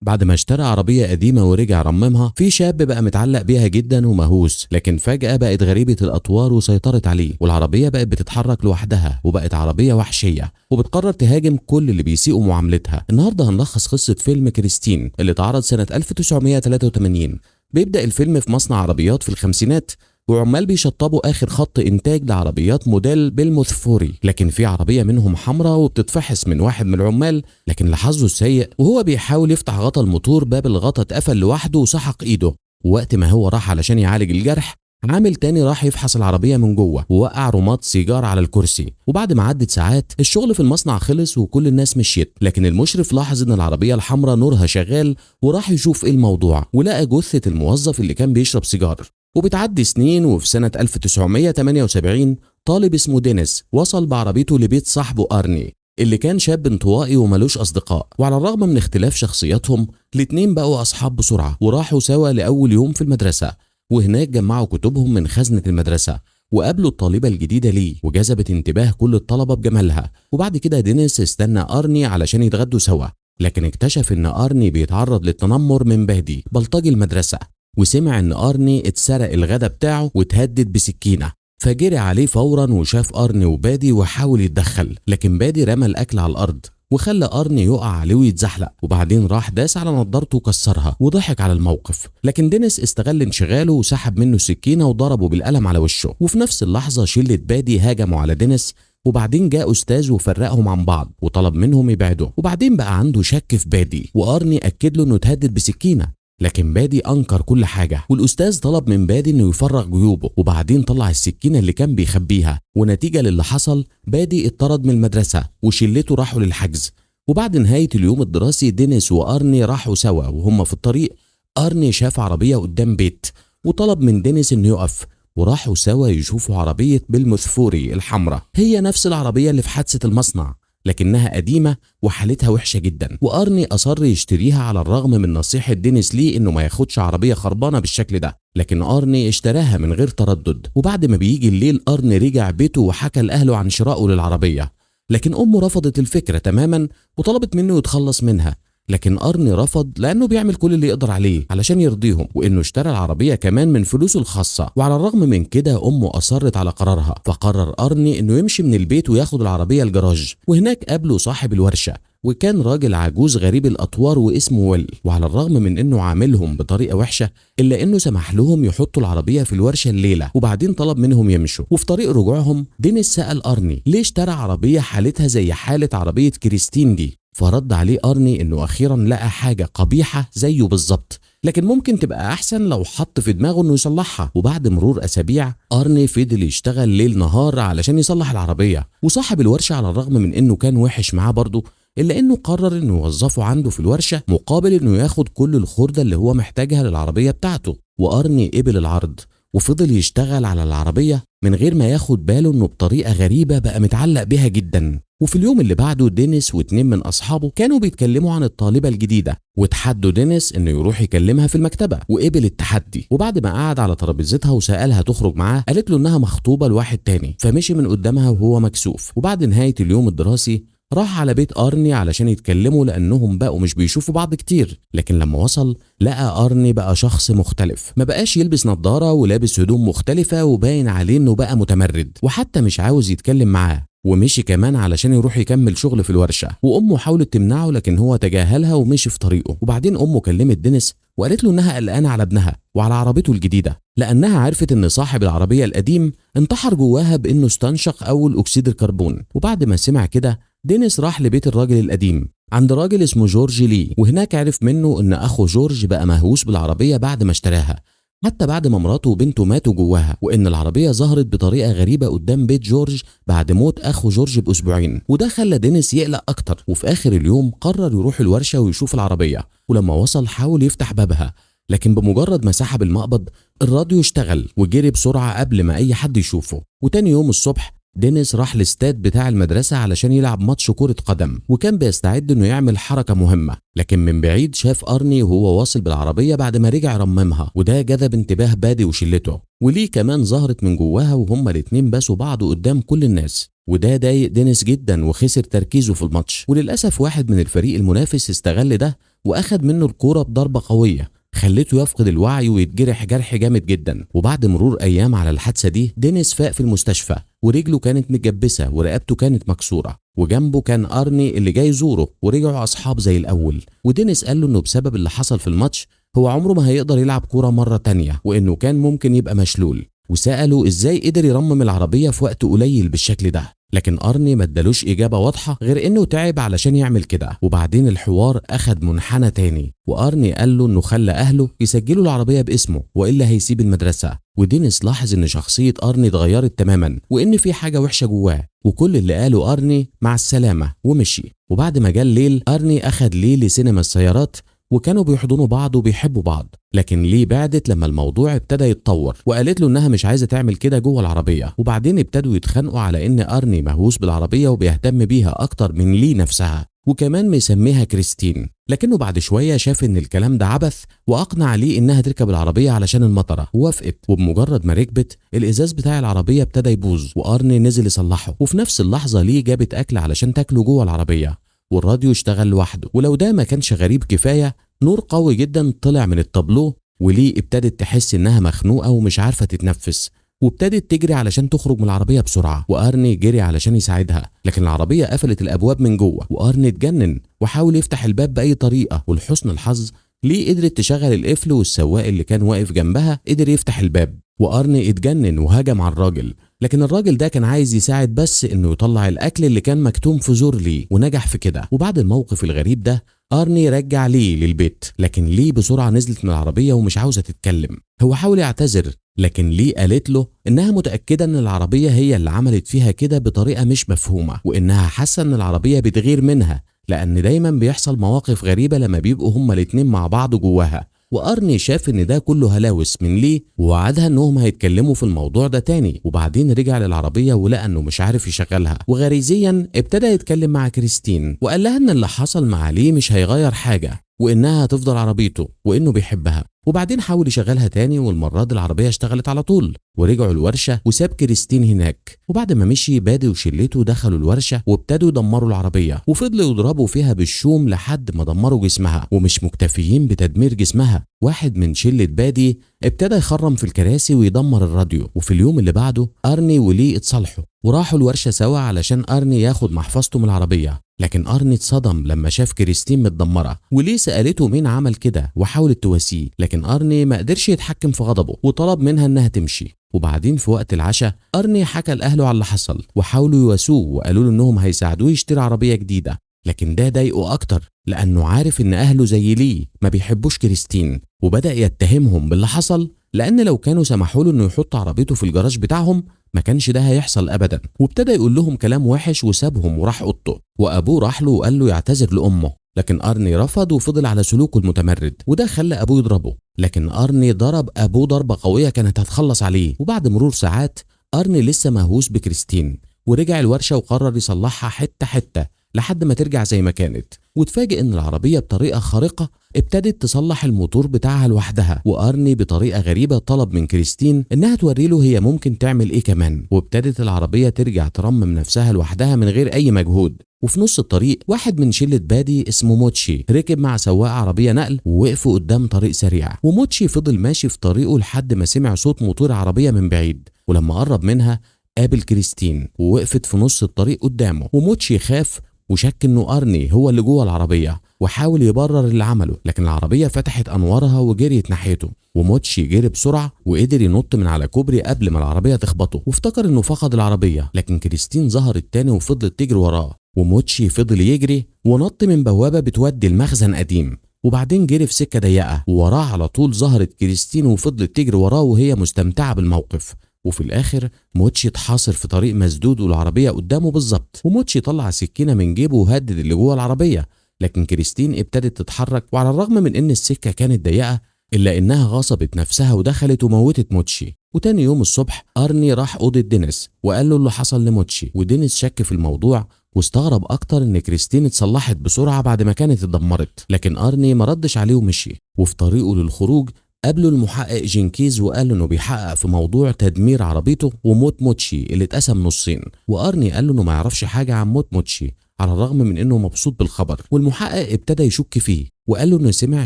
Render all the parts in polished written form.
بعد ما اشترى عربية قديمة ورجع رممها، في شاب بقى متعلق بيها جدا ومهووس، لكن فجأة بقت غريبة الأطوار وسيطرت عليه، والعربية بقت بتتحرك لوحدها وبقت عربية وحشية وبتقرر تهاجم كل اللي بيسيئوا معاملتها. النهارده هنلخص قصة فيلم كريستين اللي اتعرض سنة 1983. بيبدأ الفيلم في مصنع عربيات في الخمسينات، وعمال بيشطبوا اخر خط انتاج لعربيات موديل بالموثفوري، لكن في عربيه منهم حمراء وبتتفحص من واحد من العمال، لكن لحظه السيء وهو بيحاول يفتح غطا الموتور باب الغطا اتقفل لوحده وسحق ايده. ووقت ما هو راح علشان يعالج الجرح، عامل تاني راح يفحص العربية من جوه ووقع رماد سيجار على الكرسي. وبعد ما عدت ساعات الشغل في المصنع خلص وكل الناس مشيت، لكن المشرف لاحظ ان العربية الحمراء نورها شغال وراح يشوف ايه الموضوع، ولقى جثة الموظف اللي كان بيشرب سيجار. وبتعدي سنين، وفي سنة 1978 طالب اسمه دينيس وصل بعربيته لبيت صاحبه أرني اللي كان شاب انطوائي وملوش أصدقاء، وعلى الرغم من اختلاف شخصياتهم الاتنين بقوا أصحاب بسرعة وراحوا سوا لأول يوم في المدرسة، وهناك جمعوا كتبهم من خزنة المدرسة وقابلوا الطالبة الجديدة ليه وجذبت انتباه كل الطلبة بجمالها. وبعد كده دينيس استنى أرني علشان يتغدوا سوا، لكن اكتشف ان أرني بيتعرض للتنمر من بادي بلطجي المدرسة، وسمع ان أرني اتسرق الغدا بتاعه واتهدد بسكينة، فجري عليه فورا وشاف أرني وبادي وحاول يتدخل، لكن بادي رمى الأكل على الأرض وخلى أرني يقع عليه ويتزحلق، وبعدين راح داس على نضارته وكسرها وضحك على الموقف. لكن دينيس استغل انشغاله وسحب منه سكينة وضربه بالقلم على وشه، وفي نفس اللحظة شلة بادي هاجموا على دينيس، وبعدين جاء أستاذ وفرقهم عن بعض وطلب منهم يبعدوا، وبعدين بقى عنده شك في بادي وأرني أكد له إنه اتهدد بسكينة، لكن بادي أنكر كل حاجة، والأستاذ طلب من بادي إنه يفرغ جيوبه، وبعدين طلع السكينة اللي كان بيخبيها، ونتيجة للي حصل بادي اتطرد من المدرسة وشلته راحوا للحجز. وبعد نهاية اليوم الدراسي دينيس وأرني راحوا سوا، وهم في الطريق أرني شاف عربية قدام بيت وطلب من دينيس إنه يقف، وراحوا سوا يشوفوا عربية بالموثفوري الحمراء، هي نفس العربية اللي في حادثة المصنع لكنها قديمة وحالتها وحشة جدا، وأرني أصر يشتريها على الرغم من نصيحة دينيس ليه إنه ما ياخدش عربية خربانة بالشكل ده، لكن أرني اشتراها من غير تردد. وبعد ما بيجي الليل أرني رجع بيته وحكى لأهله عن شرائه للعربية، لكن أمه رفضت الفكرة تماما وطلبت منه يتخلص منها، لكن أرني رفض لأنه بيعمل كل اللي يقدر عليه علشان يرضيهم، وإنه اشترى العربية كمان من فلوسه الخاصة. وعلى الرغم من كده أمه أصرت على قرارها، فقرر أرني إنه يمشي من البيت وياخد العربية الجراج، وهناك قابله صاحب الورشة وكان راجل عجوز غريب الأطوار واسمه ويل، وعلى الرغم من إنه عاملهم بطريقة وحشة إلا إنه سمح لهم يحطوا العربية في الورشة الليلة، وبعدين طلب منهم يمشوا. وفي طريق رجوعهم دينيس سأل أرني ليه اشترى عربية حالتها زي حالة عربية كريستين دي، فرد عليه أرني إنه أخيرا لقى حاجة قبيحة زيه بالظبط لكن ممكن تبقى أحسن لو حط في دماغه إنه يصلحها. وبعد مرور أسابيع أرني فضل يشتغل ليل نهار علشان يصلح العربية، وصاحب الورشة على الرغم من إنه كان وحش معاه برضه إلا إنه قرر إنه يوظفه عنده في الورشة مقابل إنه ياخد كل الخردة اللي هو محتاجها للعربية بتاعته. وأرني قبل العرض وفضل يشتغل على العربية من غير ما ياخد باله إنه بطريقة غريبة بقى متعلق بيها جدا. وفي اليوم اللي بعده دينيس واتنين من أصحابه كانوا بيتكلموا عن الطالبة الجديدة، وتحدوا دينيس إنه يروح يكلمها في المكتبة، وقبل التحدي. وبعد ما قعد على ترابيزتها وسألها تخرج معاه قالت له إنها مخطوبة لواحد تاني، فمشي من قدامها وهو مكسوف. وبعد نهاية اليوم الدراسي راح على بيت أرني علشان يتكلموا لأنهم بقوا مش بيشوفوا بعض كتير، لكن لما وصل لقى أرني بقى شخص مختلف، ما بقاش يلبس نظارة ولابس هدوم مختلفة وباين عليه إنه بقى متمرد وحتى مش عاوز يتكلم معاه، ومشي كمان علشان يروح يكمل شغل في الورشة. وأمه حاولت تمنعه لكن هو تجاهلها ومشي في طريقه. وبعدين أمه كلمت دينيس وقالت له إنها قلقانة على ابنها وعلى عربيته الجديدة، لأنها عرفت إن صاحب العربية القديم انتحر جواها بإنه استنشق أول أكسيد الكربون. وبعد ما سمع كده دينيس راح لبيت الراجل القديم عند راجل اسمه جورج لي، وهناك عرف منه إن أخو جورج بقى مهووس بالعربية بعد ما اشتراها، حتى بعد ما مراته وبنته ماتوا جواها، وإن العربية ظهرت بطريقة غريبة قدام بيت جورج بعد موت أخو جورج بأسبوعين، وده خلى دينيس يقلق أكتر. وفي آخر اليوم قرر يروح الورشة ويشوف العربية، ولما وصل حاول يفتح بابها لكن بمجرد ما سحب المقبض الراديو اشتغل وجري بسرعة قبل ما أي حد يشوفه. وتاني يوم الصبح دينيس راح الاستاد بتاع المدرسة علشان يلعب ماتش كرة قدم، وكان بيستعد انه يعمل حركة مهمة، لكن من بعيد شاف أرني وهو واصل بالعربية بعد ما رجع رممها، وده جذب انتباه بادي وشلته، وليه كمان ظهرت من جواها وهما الاتنين باسوا بعض قدام كل الناس، وده ضايق دينيس جدا وخسر تركيزه في الماتش. وللأسف واحد من الفريق المنافس استغل ده واخد منه الكورة بضربة قوية خلته يفقد الوعي ويتجرح جرح جامد جدا. وبعد مرور ايام على الحادثة دي دينيس فاق في المستشفى ورجله كانت متجبسة ورقبته كانت مكسورة، وجنبه كان ارني اللي جاي يزوره ورجعوا اصحاب زي الاول. ودينيس قال له انه بسبب اللي حصل في الماتش هو عمره ما هيقدر يلعب كورة مرة تانية وانه كان ممكن يبقى مشلول، وسأله ازاي قدر يرمم العربية في وقت قليل بالشكل ده. لكن ارني ما ادالوش اجابة واضحة غير انه تعب علشان يعمل كده. وبعدين الحوار اخد منحنى تاني، وارني قال له انه خلى اهله يسجلوا العربية باسمه والا هيسيب المدرسة. ودينيس لاحظ ان شخصية ارني اتغيرت تماما وان في حاجة وحشة جواه، وكل اللي قاله ارني مع السلامة ومشي. وبعد ما جه الليل ارني اخد ليه لسينما السيارات وكانوا بيحضنوا بعض وبيحبوا بعض، لكن ليه بعدت لما الموضوع ابتدى يتطور وقالت له انها مش عايزه تعمل كده جوه العربيه. وبعدين ابتدوا يتخانقوا على ان ارني مهووس بالعربيه وبيهتم بيها اكتر من ليه نفسها، وكمان مسميها كريستين. لكنه بعد شويه شاف ان الكلام ده عبث واقنع ليه انها تركب العربيه علشان المطره، ووافقت. وبمجرد ما ركبت الازاز بتاع العربيه ابتدى يبوظ وارني نزل يصلحه، وفي نفس اللحظه ليه جابت اكل علشان تاكله جوه العربيه، والراديو اشتغل لوحده. ولو ده ما كانش غريب كفايه، نور قوي جدا طلع من التابلو وليه ابتدت تحس انها مخنوقه ومش عارفه تتنفس، وابتدت تجري علشان تخرج من العربيه بسرعه. وارني جري علشان يساعدها، لكن العربيه قفلت الابواب من جوه، وارني اتجنن وحاول يفتح الباب باي طريقه. ولحسن الحظ ليه قدرت تشغل القفل، والسواق اللي كان واقف جنبها قدر يفتح الباب. وارني اتجنن وهجم على الراجل، لكن الراجل ده كان عايز يساعد بس انه يطلع الاكل اللي كان مكتوم في زور ليه، ونجح في كده. وبعد الموقف الغريب ده ارني رجع ليه للبيت، لكن ليه بسرعه نزلت من العربيه ومش عاوزه تتكلم. هو حاول يعتذر، لكن ليه قالت له انها متاكده ان العربيه هي اللي عملت فيها كده بطريقه مش مفهومه، وانها حاسه ان العربيه بتغير منها لان دايما بيحصل مواقف غريبه لما بيبقوا هما الاتنين مع بعض جواها. وارني شاف ان ده كله هلاوس من ليه، ووعدها انهم هيتكلموا في الموضوع ده تاني. وبعدين رجع للعربيه ولقى انه مش عارف يشغلها، وغريزيا ابتدى يتكلم مع كريستين وقال لها ان اللي حصل مع ليه مش هيغير حاجه، وانها هتفضل عربيته وانه بيحبها. وبعدين حاول يشغلها تاني، والمره دي العربيه اشتغلت على طول. ورجعوا الورشه وساب كريستين هناك. وبعد ما مشي بادي وشلته دخلوا الورشه وابتدوا يدمروا العربيه، وفضلوا يضربوا فيها بالشوم لحد ما دمروا جسمها. ومش مكتفيين بتدمير جسمها، واحد من شله بادي ابتدى يخرم في الكراسي ويدمر الراديو. وفي اليوم اللي بعده ارني وليه اتصالحوا وراحوا الورشه سوا علشان ارني ياخد محفظته من العربيه. لكن ارني اتصدم لما شاف كريستين متدمره، وليه سالته مين عمل كده وحاولت تواسيه، لكن ارني ما قدرش يتحكم في غضبه وطلب منها انها تمشي. وبعدين في وقت العشاء ارني حكى لاهله على اللي حصل، وحاولوا يواسوه وقالوا له انهم هيساعدوه يشتري عربيه جديده. لكن ده ضايقه اكتر لانه عارف ان اهله زي ليه ما بيحبوش كريستين، وبدا يتهمهم باللي حصل، لان لو كانوا سمحوا له انه يحط عربيته في الجراج بتاعهم ما كانش ده هيحصل ابدا. وابتدى يقول لهم كلام وحش وسابهم وراح اوضته. وابوه راح له وقال له يعتذر لامه، لكن ارني رفض وفضل على سلوكه المتمرد، وده خلى ابوه يضربه. لكن ارني ضرب ابوه ضربه قويه كانت هتخلص عليه. وبعد مرور ساعات ارني لسه مهووس بكريستين، ورجع الورشه وقرر يصلحها حته حته لحد ما ترجع زي ما كانت. وتفاجئ ان العربيه بطريقه خارقه ابتدت تصلح الموتور بتاعها لوحدها. وارني بطريقه غريبه طلب من كريستين انها توري له هي ممكن تعمل ايه كمان، وابتدت العربيه ترجع ترمم نفسها لوحدها من غير اي مجهود. وفي نص الطريق واحد من شله بادي اسمه موتشي ركب مع سواق عربيه نقل ووقفوا قدام طريق سريع. وموتشي فضل ماشي في طريقه لحد ما سمع صوت موتور عربيه من بعيد، ولما قرب منها قابل كريستين ووقفت في نص الطريق قدامه. وموتشي خاف وشك انه ارني هو اللي جوه العربيه، وحاول يبرر اللي عمله، لكن العربيه فتحت انوارها وجريت ناحيته. وموتشي جري بسرعه وقدر ينط من على كوبري قبل ما العربيه تخبطه، وافتكر انه فقد العربيه، لكن كريستين ظهرت تاني وفضلت تجري وراه. وموتشي فضل يجري ونط من بوابه بتودي المخزن قديم، وبعدين جري في سكه ضيقه، ووراه على طول ظهرت كريستين وفضلت تجري وراه وهي مستمتعه بالموقف. وفي الاخر موتشي اتحاصر في طريق مسدود والعربيه قدامه بالظبط. وموتشي طلع سكينه من جيبه وهدد اللي جوه العربيه، لكن كريستين ابتدت تتحرك، وعلى الرغم من ان السكه كانت ضيقه الا انها غصبت نفسها ودخلت وموتت موتشي. وتاني يوم الصبح ارني راح اوضه دينيس وقال له اللي حصل لموتشي، ودينيس شك في الموضوع واستغرب اكتر ان كريستين اتصلحت بسرعه بعد ما كانت اتدمرت. لكن ارني ما ردش عليه ومشي. وفي طريقه للخروج قابله المحقق جينكيز وقال له انه بيحقق في موضوع تدمير عربيته وموت موتشي اللي اتقسم نصين. وارني قال له انه ما يعرفش حاجه عن موت موتشي على الرغم من انه مبسوط بالخبر، والمحقق ابتدى يشك فيه وقال له إنه سمع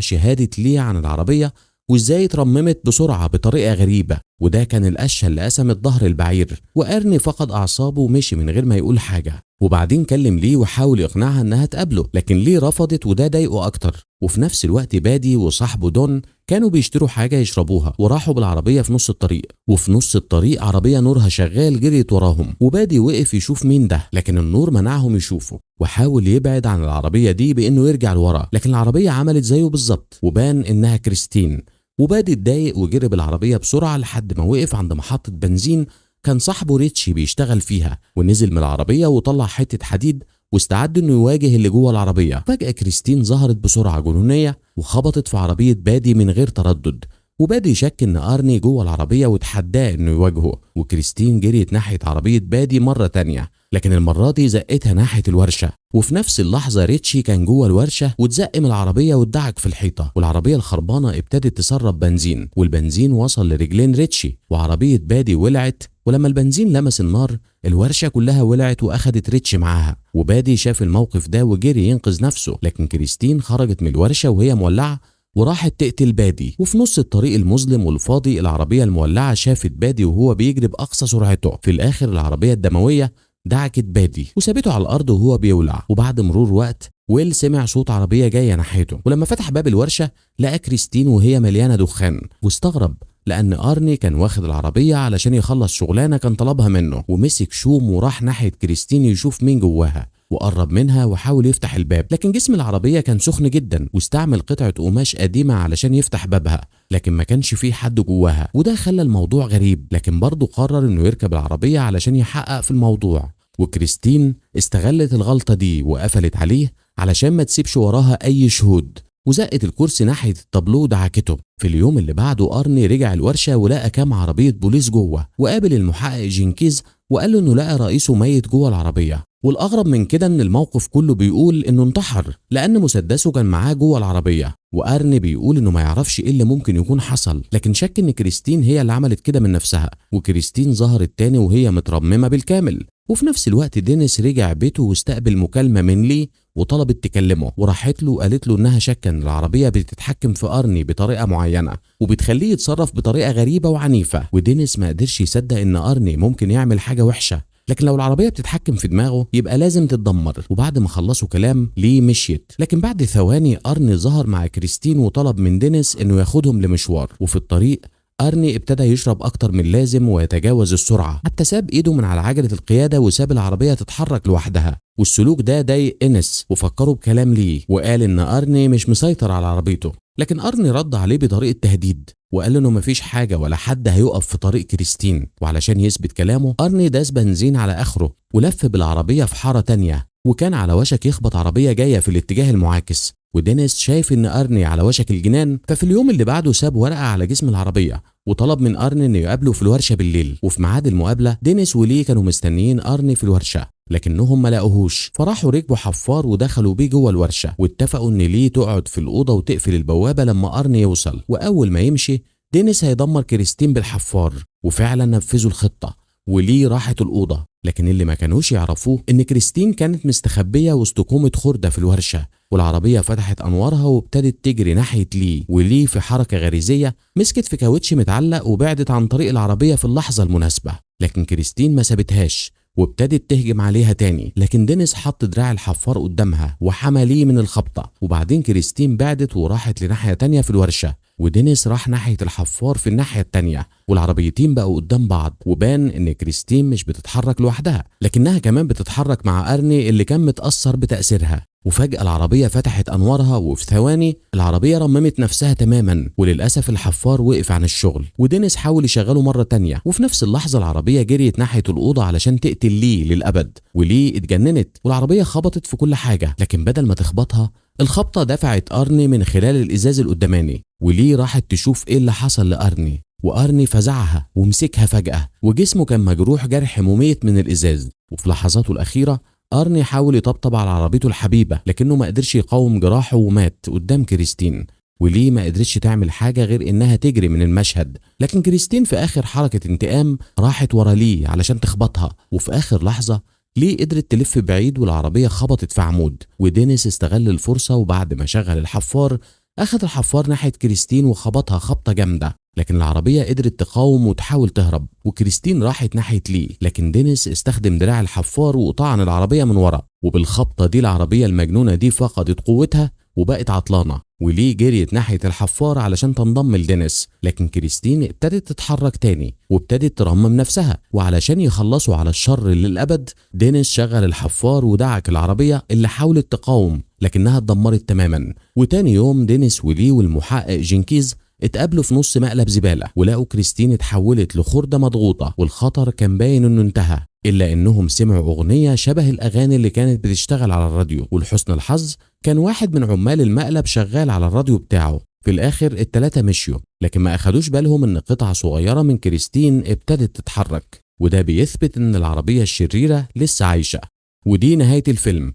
شهادة ليه عن العربية وإزاي اترممت بسرعة بطريقة غريبة، وده كان القشة اللي قسمت ظهر البعير. وأرني فقد أعصابه ومشي من غير ما يقول حاجة. وبعدين كلم ليه وحاول يقنعها إنها تقابله، لكن ليه رفضت وده ضايقه أكتر. وفي نفس الوقت بادي وصاحبه دون كانوا بيشتروا حاجة يشربوها وراحوا بالعربية في نص الطريق، وفي نص الطريق عربية نورها شغال جريت وراهم، وبادي وقف يشوف مين ده، لكن النور منعهم يشوفوا وحاول يبعد عن العربية دي بإنه يرجع لورا، لكن العربية عملت زيه بالظبط وبان إنها كريستين. وبادي اتضايق وجري بالعربية بسرعة لحد ما وقف عند محطة بنزين كان صاحبه ريتشي بيشتغل فيها، ونزل من العربية وطلع حتة حديد واستعد انه يواجه اللي جوه العربية. فجأة كريستين ظهرت بسرعة جنونية وخبطت في عربية بادي من غير تردد، وبادي شك ان ارني جوه العربية وتحداه انه يواجهه، وكريستين جريت ناحية عربية بادي مرة تانية، لكن المرة دي زقتها ناحية الورشة. وفي نفس اللحظة ريتشي كان جوه الورشة واتزق من العربية واتدعك في الحيطة، والعربية الخربانة ابتدت تسرب بنزين، والبنزين وصل لرجلين ريتشي وعربية بادي ولعت. ولما البنزين لمس النار الورشة كلها ولعت واخدت ريتشي معاها. وبادي شاف الموقف ده وجري ينقذ نفسه، لكن كريستين خرجت من الورشة وهي مولعة وراحت تقتل بادي. وفي نص الطريق المظلم والفاضي العربية المولعة شافت بادي وهو بيجري بأقصى سرعته. في الآخر العربية الدموية دعكت بادي وسابته على الأرض وهو بيولع. وبعد مرور وقت ويل سمع صوت عربية جاية ناحيته، ولما فتح باب الورشة لقى كريستين وهي مليانة دخان، واستغرب لأن أرني كان واخد العربية علشان يخلص شغلانة كان طلبها منه، ومسك شوم وراح ناحية كريستين يشوف مين جواها، وقرب منها وحاول يفتح الباب، لكن جسم العربية كان سخن جدا واستعمل قطعة قماش قديمة علشان يفتح بابها، لكن ما كانش فيه حد جواها، وده خلى الموضوع غريب، لكن برضه قرر انه يركب العربية علشان يحقق في الموضوع. وكريستين استغلت الغلطة دي وقفلت عليه علشان ما تسيبش وراها أي شهود، وزقت الكرسي ناحية التابلو ودعكته. في اليوم اللي بعده أرني رجع الورشة ولقى كام عربية بوليس جوه، وقابل المحقق جينكيز وقال له انه لقى رئيسه ميت جوه العربية. والاغرب من كده ان الموقف كله بيقول انه انتحر لان مسدسه كان معاه جوه العربية، وارني بيقول انه ما يعرفش ايه اللي ممكن يكون حصل، لكن شك ان كريستين هي اللي عملت كده من نفسها. وكريستين ظهرت تاني وهي مترممة بالكامل. وفي نفس الوقت دينيس رجع بيته واستقبل مكالمة من لي وطلبت تكلمه، وراحت له وقالت له انها شاكه ان العربيه بتتحكم في ارني بطريقه معينه وبتخليه يتصرف بطريقه غريبه وعنيفه. ودينيس ما قدرش يصدق ان ارني ممكن يعمل حاجه وحشه، لكن لو العربيه بتتحكم في دماغه يبقى لازم تتدمر. وبعد ما خلصوا كلام ليه مشيت، لكن بعد ثواني ارني ظهر مع كريستين وطلب من دينيس انه ياخدهم لمشوار. وفي الطريق أرني ابتدى يشرب أكتر من اللازم ويتجاوز السرعة، حتى ساب إيده من على عجلة القيادة وساب العربية تتحرك لوحدها. والسلوك ده ضايق إنس وفكروا بكلام ليه، وقال إن أرني مش مسيطر على عربيته، لكن أرني رد عليه بطريقة تهديد وقال إنه مفيش حاجة ولا حد هيقف في طريق كريستين. وعلشان يثبت كلامه أرني داس بنزين على آخره ولف بالعربية في حارة تانية، وكان على وشك يخبط عربية جاية في الاتجاه المعاكس. ودينيس شايف ان أرني على وشك الجنان، ففي اليوم اللي بعده ساب ورقة على جسم العربية وطلب من أرني انه يقابله في الورشة بالليل. وفي ميعاد المقابلة دينيس وليه كانوا مستنيين أرني في الورشة لكنهم ما لاقوهوش، فراحوا ركبوا حفار ودخلوا بيه جوه الورشة، واتفقوا ان ليه تقعد في الأوضة وتقفل البوابة لما أرني يوصل، وأول ما يمشي دينيس هيدمر كريستين بالحفار. وفعلا نفذوا الخطة وليه راحت الأوضة، لكن اللي ما كانوش يعرفوه ان كريستين كانت مستخبية وسط كومة خردة في الورشة، والعربية فتحت أنوارها وابتدت تجري ناحية ليه، وليه في حركة غريزية مسكت في كاوتش متعلق وبعدت عن طريق العربية في اللحظة المناسبة، لكن كريستين ما سابتهاش وابتدت تهجم عليها تاني، لكن دينيس حط دراع الحفار قدامها وحمى ليه من الخبطة. وبعدين كريستين بعدت وراحت لناحية تانية في الورشة، ودينيس راح ناحية الحفار في الناحية التانية، والعربيتين بقوا قدام بعض، وبان ان كريستين مش بتتحرك لوحدها لكنها كمان بتتحرك مع أرني اللي كان متأثر بتأثيرها. وفجأة العربية فتحت أنوارها وفي ثواني العربية رممت نفسها تماما، وللأسف الحفار وقف عن الشغل، ودينيس حاول يشغله مرة تانية، وفي نفس اللحظة العربية جريت ناحية الأوضة علشان تقتل ليه للأبد، وليه اتجننت والعربية خبطت في كل حاجة، لكن بدل ما تخبطها الخبطة دفعت أرني من خلال الإزاز القداماني، وليه راحت تشوف إيه اللي حصل لأرني، وأرني فزعها ومسكها فجأة وجسمه كان مجروح جرح مميت من الإزاز. وفي لحظاته الأخيرة أرني حاول يطبطب على عربيته الحبيبة لكنه ما قدرش يقاوم جراحه ومات قدام كريستين، وليه ما قدرتش تعمل حاجة غير إنها تجري من المشهد، لكن كريستين في آخر حركة انتقام راحت ورا ليه علشان تخبطها، وفي آخر لحظة ليه قدرت تلف بعيد والعربية خبطت في عمود، ودينيس استغل الفرصة وبعد ما شغل الحفار أخد الحفار ناحية كريستين وخبطها خبطة جامدة، لكن العربية قدرت تقاوم وتحاول تهرب، وكريستين راحت ناحية لي، لكن دينيس استخدم دراع الحفار وطعن العربية من ورا، وبالخبطة دي العربية المجنونة دي فقدت قوتها وبقت عطلانة، ولي جريت ناحية الحفار علشان تنضم لدينيس، لكن كريستين ابتدت تتحرك تاني وابتدت ترمم نفسها، وعلشان يخلصوا على الشر للأبد دينيس شغل الحفار ودعك العربية اللي حاولت تقاوم لكنها اتدمرت تماما. وتاني يوم دينيس ولي والمحقق جينكيز اتقابلوا في نص مقلب زبالة ولقوا كريستين اتحولت لخردة مضغوطة، والخطر كان باين انه انتهى، إلا إنهم سمعوا أغنية شبه الأغاني اللي كانت بتشتغل على الراديو، ولحسن الحظ كان واحد من عمال المقلب شغال على الراديو بتاعه. في الآخر التلاتة مشيوا، لكن ما أخدوش بالهم إن قطعة صغيرة من كريستين ابتدت تتحرك، وده بيثبت إن العربية الشريرة لسه عايشة. ودي نهاية الفيلم.